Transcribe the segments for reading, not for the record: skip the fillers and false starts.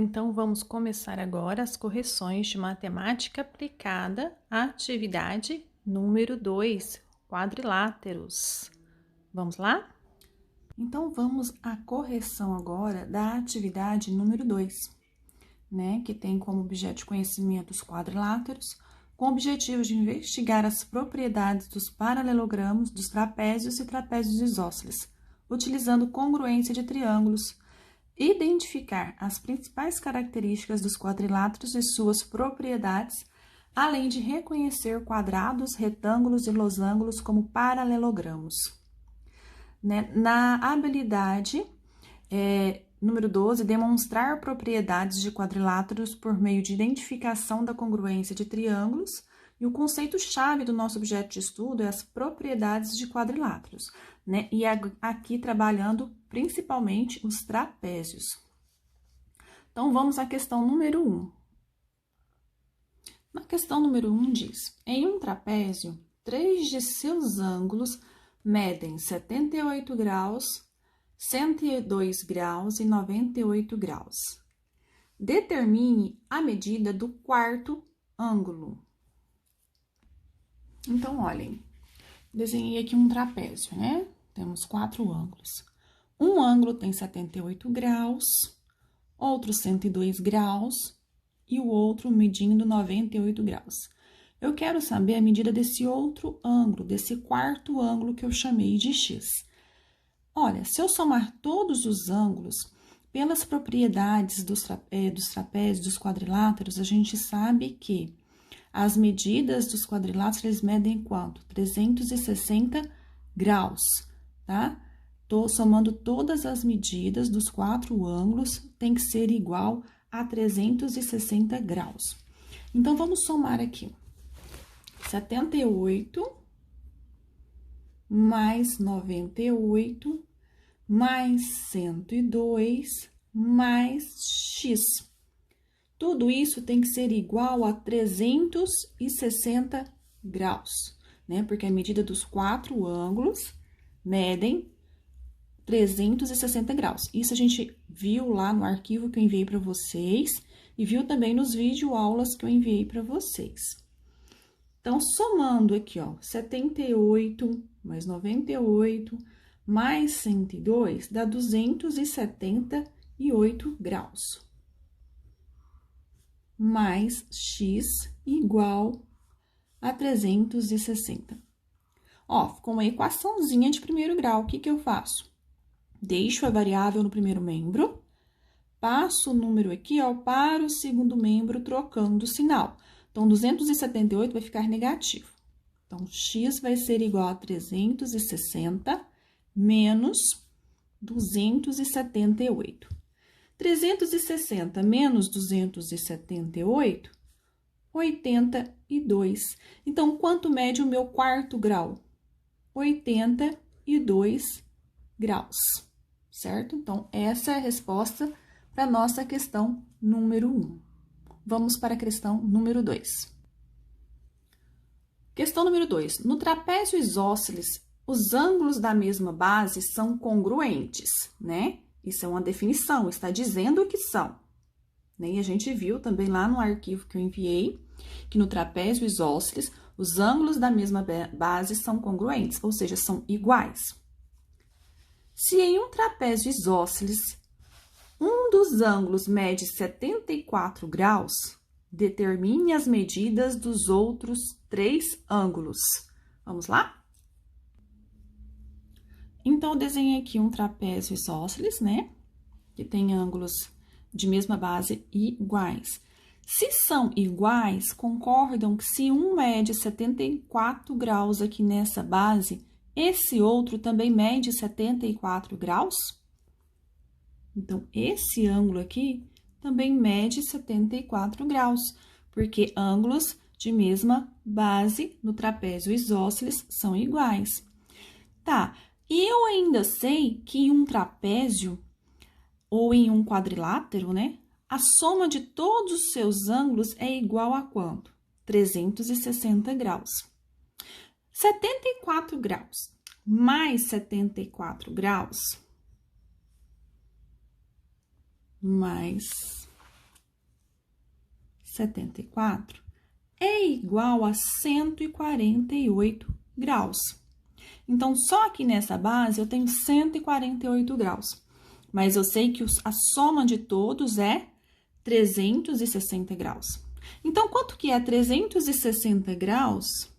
Então, vamos começar agora as correções de matemática aplicada à atividade número 2, quadriláteros. Vamos lá? Então, vamos à correção agora da atividade número 2, né? Que tem como objeto de conhecimento os quadriláteros, com o objetivo de investigar as propriedades dos paralelogramos, dos trapézios e trapézios isósceles, utilizando congruência de triângulos, identificar as principais características dos quadriláteros e suas propriedades, além de reconhecer quadrados, retângulos e losangos como paralelogramos. Na habilidade número 12, demonstrar propriedades de quadriláteros por meio de identificação da congruência de triângulos. E o conceito-chave do nosso objeto de estudo é as propriedades de quadriláteros, né? E aqui trabalhando principalmente os trapézios. Então, vamos à questão número 1. Na questão número 1 diz: em um trapézio, 3 de seus ângulos medem 78 graus, 102 graus e 98 graus. Determine a medida do quarto ângulo. Então, olhem, desenhei aqui um trapézio, né? Temos 4 ângulos. Um ângulo tem 78 graus, outro 102 graus e o outro medindo 98 graus. Eu quero saber a medida desse outro ângulo, desse quarto ângulo que eu chamei de x. Olha, se eu somar todos os ângulos, pelas propriedades dos trapézios, dos quadriláteros, a gente sabe que as medidas dos quadriláteros, eles medem quanto? 360 graus, tá? Tô somando todas as medidas dos 4 ângulos, tem que ser igual a 360 graus. Então, vamos somar aqui. 78 mais 98 mais 102 mais x. Tudo isso tem que ser igual a 360 graus, né? Porque a medida dos 4 ângulos medem 360 graus. Isso a gente viu lá no arquivo que eu enviei para vocês e viu também nos videoaulas que eu enviei para vocês. Então, somando aqui, ó, 78 mais 98 mais 102 dá 278 graus. Mais x igual a 360. Ó, ficou uma equaçãozinha de primeiro grau. O que que eu faço? Deixo a variável no primeiro membro, passo o número aqui, ó, para o segundo membro, trocando o sinal. Então, 278 vai ficar negativo. Então, x vai ser igual a 360 menos 278. 360 menos 278, 82. Então, quanto mede o meu quarto grau? 82 graus, certo? Então, essa é a resposta para a nossa questão número 1. Vamos para a questão número 2. Questão número 2. No trapézio isósceles, os ângulos da mesma base são congruentes, né? Isso é uma definição, está dizendo o que são. E a gente viu também lá no arquivo que eu enviei, que no trapézio isósceles, os ângulos da mesma base são congruentes, ou seja, são iguais. Se em um trapézio isósceles, um dos ângulos mede 74 graus, determine as medidas dos outros 3 ângulos. Vamos lá? Então, eu desenhei aqui um trapézio isósceles, né? Que tem ângulos de mesma base iguais. Se são iguais, concordam que se um mede 74 graus aqui nessa base, esse outro também mede 74 graus? Então, esse ângulo aqui também mede 74 graus, porque ângulos de mesma base no trapézio isósceles são iguais. Tá, e eu ainda sei que em um trapézio ou em um quadrilátero, né, a soma de todos os seus ângulos é igual a quanto? 360 graus. 74 graus mais 74 graus mais 74 é igual a 148 graus. Então, só aqui nessa base eu tenho 148 graus. Mas eu sei que a soma de todos é 360 graus. Então, quanto que é 360 graus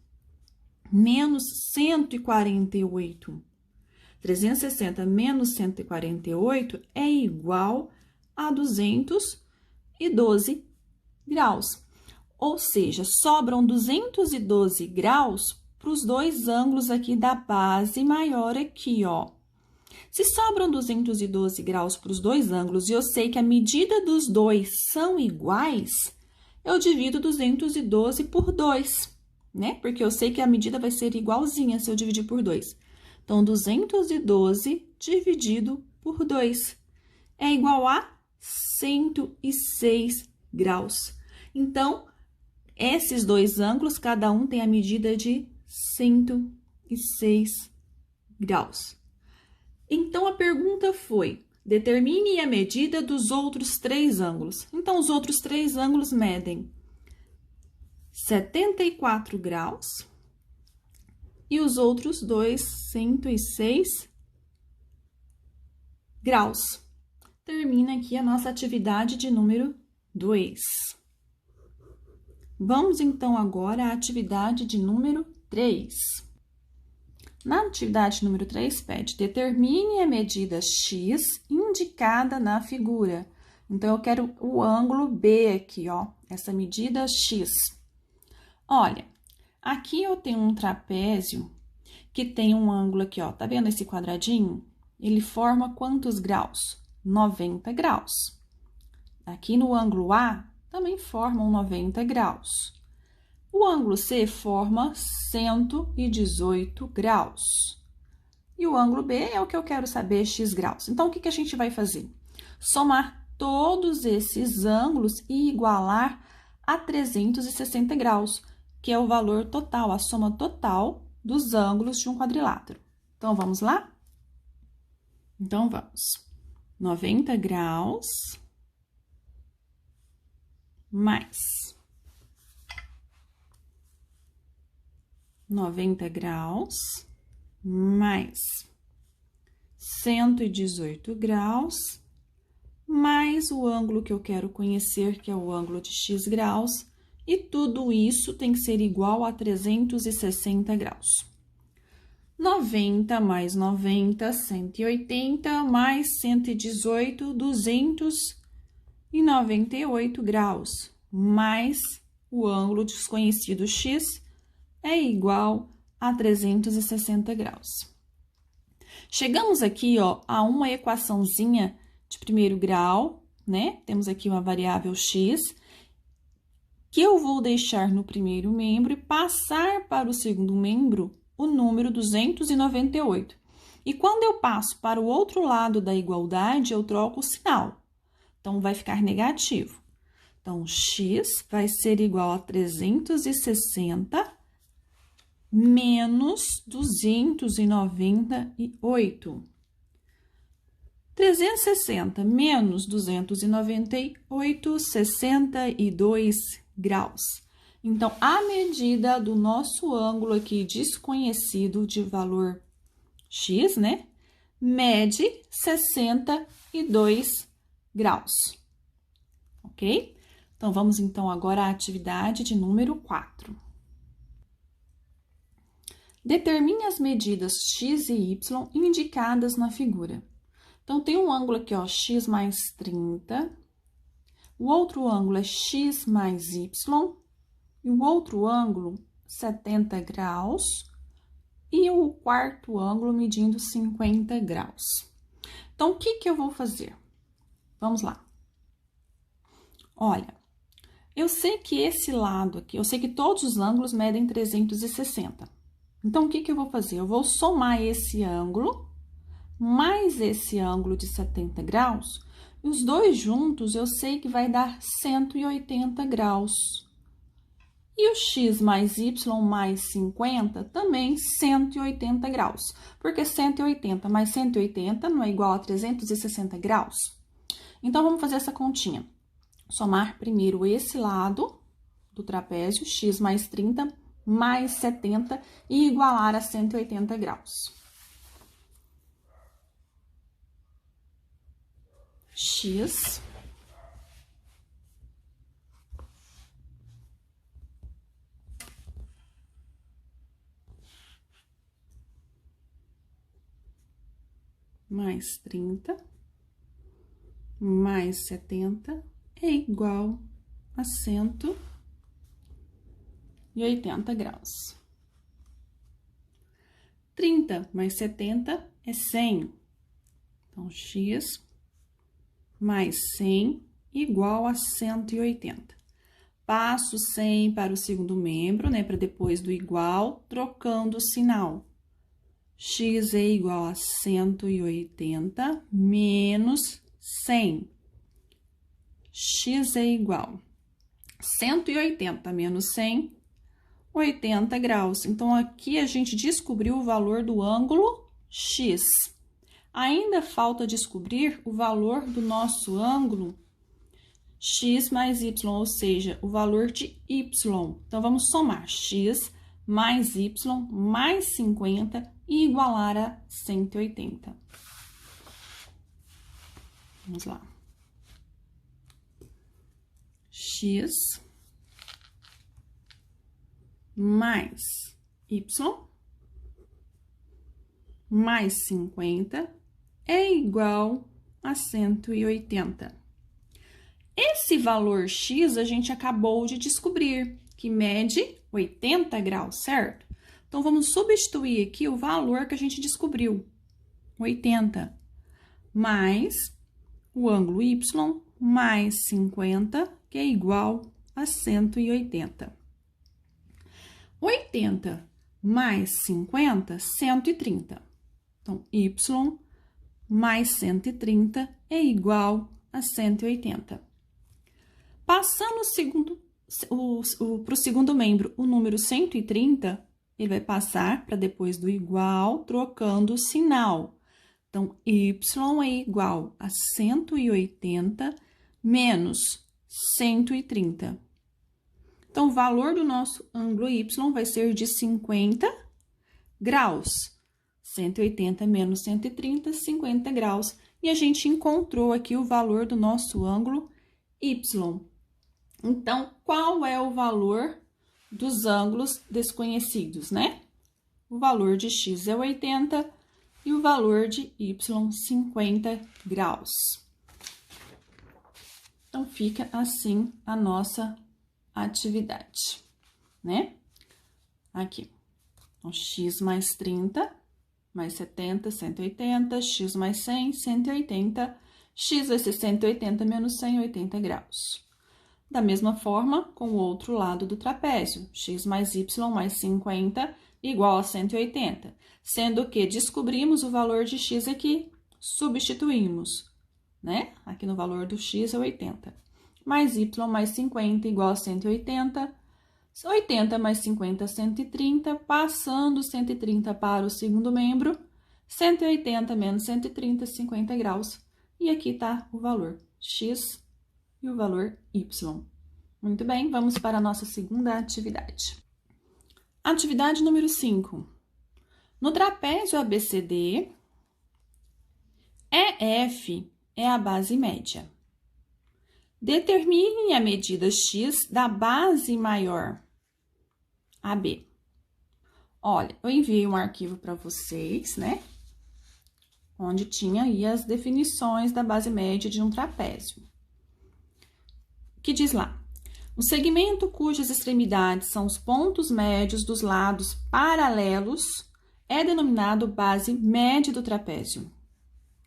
menos 148? 360 menos 148 é igual a 212 graus. Ou seja, sobram 212 graus para os dois ângulos aqui da base maior aqui, ó. Se sobram 212 graus para os dois ângulos e eu sei que a medida dos dois são iguais, eu divido 212 por 2, né? Porque eu sei que a medida vai ser igualzinha se eu dividir por 2. Então, 212 dividido por 2 é igual a 106 graus. Então, esses dois ângulos, cada um tem a medida de 106 graus. Então, a pergunta foi, determine a medida dos outros três ângulos. Então, os outros três ângulos medem 74 graus e os outros dois, 106 graus. Termina aqui a nossa atividade de número 2. Vamos, então, agora à atividade de número 3. Na atividade número 3, pede, determine a medida x indicada na figura. Então, eu quero o ângulo B aqui, ó, essa medida x. Olha, aqui eu tenho um trapézio que tem um ângulo aqui, ó, tá vendo esse quadradinho? Ele forma quantos graus? 90 graus. Aqui no ângulo A, também formam 90 graus. O ângulo C forma 118 graus. E o ângulo B é o que eu quero saber, x graus. Então, o que a gente vai fazer? Somar todos esses ângulos e igualar a 360 graus, que é o valor total, a soma total dos ângulos de um quadrilátero. Então, vamos lá? Então, vamos. 90 graus mais 90 graus mais 118 graus mais o ângulo que eu quero conhecer, que é o ângulo de x graus, e tudo isso tem que ser igual a 360 graus. 90 mais 90, 180, mais 118, 298 graus, mais o ângulo desconhecido x é igual a 360 graus. Chegamos aqui, ó, a uma equaçãozinha de primeiro grau, né? Temos aqui uma variável x, que eu vou deixar no primeiro membro e passar para o segundo membro o número 298. E quando eu passo para o outro lado da igualdade, eu troco o sinal. Então, vai ficar negativo. Então, x vai ser igual a 360 menos 298. 360 menos 298, 62 graus. Então, a medida do nosso ângulo aqui desconhecido de valor x, né, mede 62 graus, ok? Então, vamos então agora à atividade de número 4. Determine as medidas x e y indicadas na figura. Então, tem um ângulo aqui, ó, x mais 30, o outro ângulo é x mais y, e o outro ângulo, 70 graus, e o quarto ângulo medindo 50 graus. Então, o que eu vou fazer? Vamos lá. Olha, eu sei que esse lado aqui, eu sei que todos os ângulos medem 360. Então, o que eu vou fazer? Eu vou somar esse ângulo, mais esse ângulo de 70 graus, e os dois juntos eu sei que vai dar 180 graus. E o x mais y mais 50 também 180 graus, porque 180 mais 180 não é igual a 360 graus? Então, vamos fazer essa continha. somar primeiro esse lado do trapézio, x mais 30 mais 70, e igualar a 180 graus. X mais 30 mais 70 é igual a 180 graus. 30 mais 70 é 100. Então, x mais 100 igual a 180. Passo 100 para o segundo membro, né, para depois do igual, trocando o sinal. X é igual a 180 menos 100. X é igual a 180 menos 100, 80 graus. Então, aqui a gente descobriu o valor do ângulo X. Ainda falta descobrir o valor do nosso ângulo X mais Y, ou seja, o valor de Y. Então, vamos somar X mais Y mais 50 e igualar a 180. Vamos lá. X mais Y mais 50 é igual a 180. Esse valor X a gente acabou de descobrir, que mede 80 graus, certo? Então, vamos substituir aqui o valor que a gente descobriu, 80, mais o ângulo Y mais 50, que é igual a 180. 80 mais 50, 130. Então, Y mais 130 é igual a 180. Passando para o segundo membro, o número 130, ele vai passar para depois do igual, trocando o sinal. Então, Y é igual a 180 menos 130. Então, o valor do nosso ângulo Y vai ser de 50 graus. 180 menos 130, 50 graus. E a gente encontrou aqui o valor do nosso ângulo Y. Então, qual é o valor dos ângulos desconhecidos, né? O valor de X é 80 e o valor de Y, 50 graus. Então, fica assim a nossa atividade, né? Aqui. Então, X mais 30, mais 70, 180, X mais 100, 180. X vai ser 180 menos 100, 80 graus. Da mesma forma, com o outro lado do trapézio, x mais y mais 50 igual a 180, sendo que descobrimos o valor de x aqui, substituímos, né? Aqui no valor do x é 80. Mais y mais 50 igual a 180, 80 mais 50, 130, passando 130 para o segundo membro, 180 menos 130, 50 graus. E aqui está o valor x e o valor y. Muito bem, vamos para a nossa segunda atividade. Atividade número 5. No trapézio ABCD, EF é a base média. Determine a medida x da base maior, AB. Olha, eu enviei um arquivo para vocês, né? Onde tinha aí as definições da base média de um trapézio. Que diz lá: o segmento cujas extremidades são os pontos médios dos lados paralelos é denominado base média do trapézio.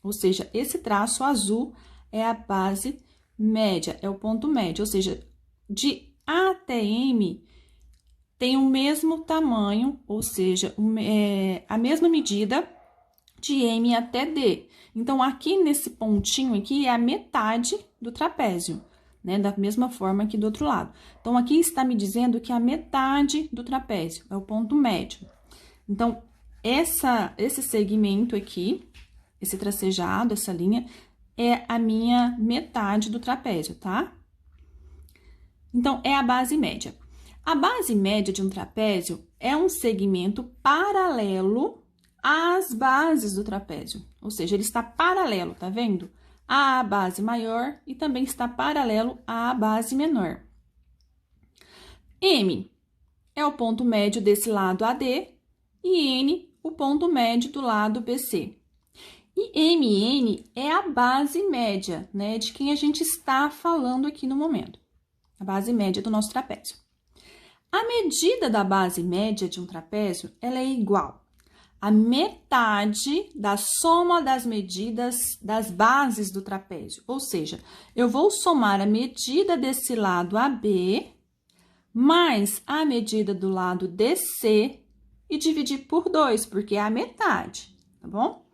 Ou seja, esse traço azul é a base média, é o ponto médio. Ou seja, de A até M tem o mesmo tamanho, ou seja, a mesma medida de M até D. Então, aqui nesse pontinho aqui é a metade do trapézio, né? Da mesma forma que do outro lado. Então, aqui está me dizendo que a metade do trapézio é o ponto médio. Então, esse segmento aqui, esse tracejado, essa linha, é a minha metade do trapézio, tá? Então, é a base média. A base média de um trapézio é um segmento paralelo às bases do trapézio. Ou seja, ele está paralelo, tá vendo? À base maior e também está paralelo à base menor. M é o ponto médio desse lado AD e N o ponto médio do lado BC. E MN é a base média, né, de quem a gente está falando aqui no momento. A base média do nosso trapézio. A medida da base média de um trapézio, ela é igual à metade da soma das medidas das bases do trapézio. Ou seja, eu vou somar a medida desse lado AB mais a medida do lado DC e dividir por 2, porque é a metade, tá bom?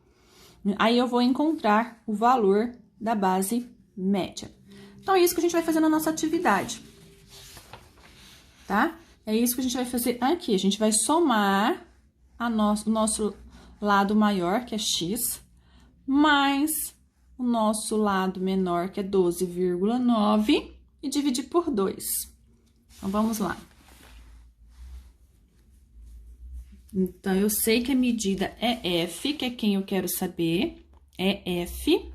Aí eu vou encontrar o valor da base média. Então, é isso que a gente vai fazer na nossa atividade, tá? É isso que a gente vai fazer aqui. A gente vai somar o nosso lado maior, que é x, mais o nosso lado menor, que é 12,9, e dividir por 2. Então, vamos lá. Então, eu sei que a medida é F, que é quem eu quero saber. É F.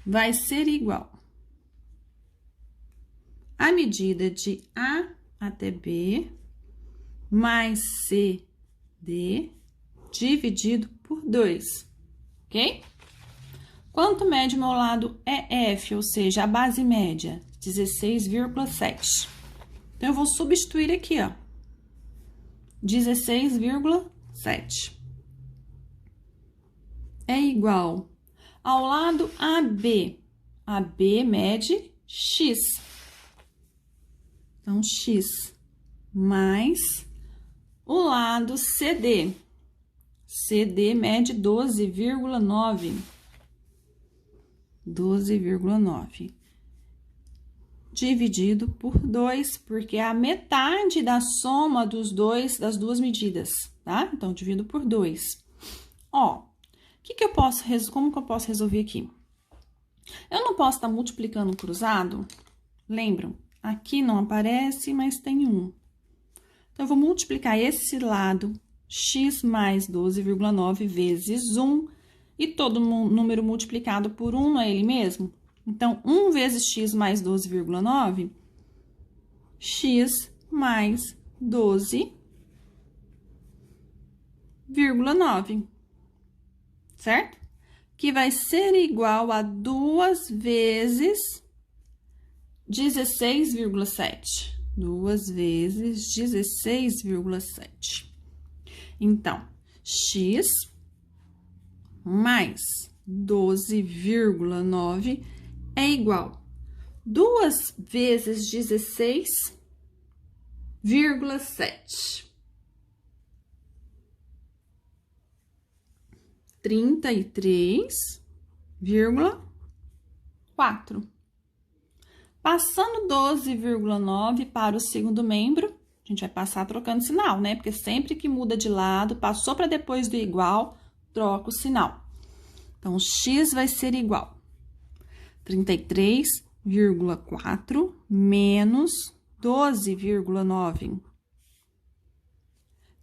Vai ser igual a medida de A até B mais CD dividido por 2, ok? Quanto mede o meu lado EF, ou seja, a base média? 16,7. Então, eu vou substituir aqui, ó. 16,7. É igual ao lado AB. AB mede X. Então, X mais o lado CD. CD mede 12,9. 12,9. Dividido por 2, porque é a metade da soma das duas medidas, tá? Então, divido por 2. Ó, como que eu posso resolver aqui? Eu não posso estar multiplicando cruzado? Lembram? Aqui não aparece, mas tem 1. Então, eu vou multiplicar esse lado, x mais 12,9 vezes 1, e todo número multiplicado por 1 não é ele mesmo? Então, 1 vezes x mais 12,9, x mais 12,9, certo? Que vai ser igual a 2 vezes 16,7. 2 vezes 16,7. Então, x mais 12,9 é igual 2 vezes 16,7. 33,4. Passando 12,9 para o segundo membro, a gente vai passar trocando sinal, né? Porque sempre que muda de lado, passou para depois do igual, troca o sinal. Então, x vai ser igual a 33,4 menos 12,9.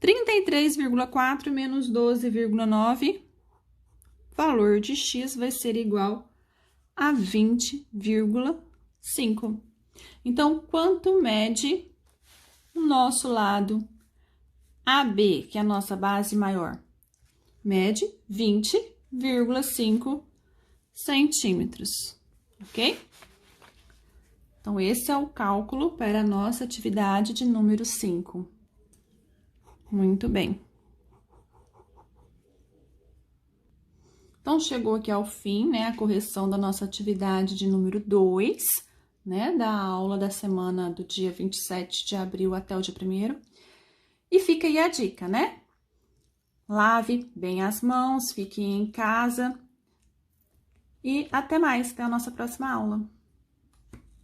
33,4 menos 12,9, valor de x vai ser igual a 20,5. Então, quanto mede o nosso lado AB, que é a nossa base maior? Mede 20,5 centímetros, ok? Então, esse é o cálculo para a nossa atividade de número 5. Muito bem. Então, chegou aqui ao fim, né, a correção da nossa atividade de número 2, né, da aula da semana do dia 27 de abril até o dia 1º. E fica aí a dica, né? Lave bem as mãos, fique em casa. E até mais, até a nossa próxima aula.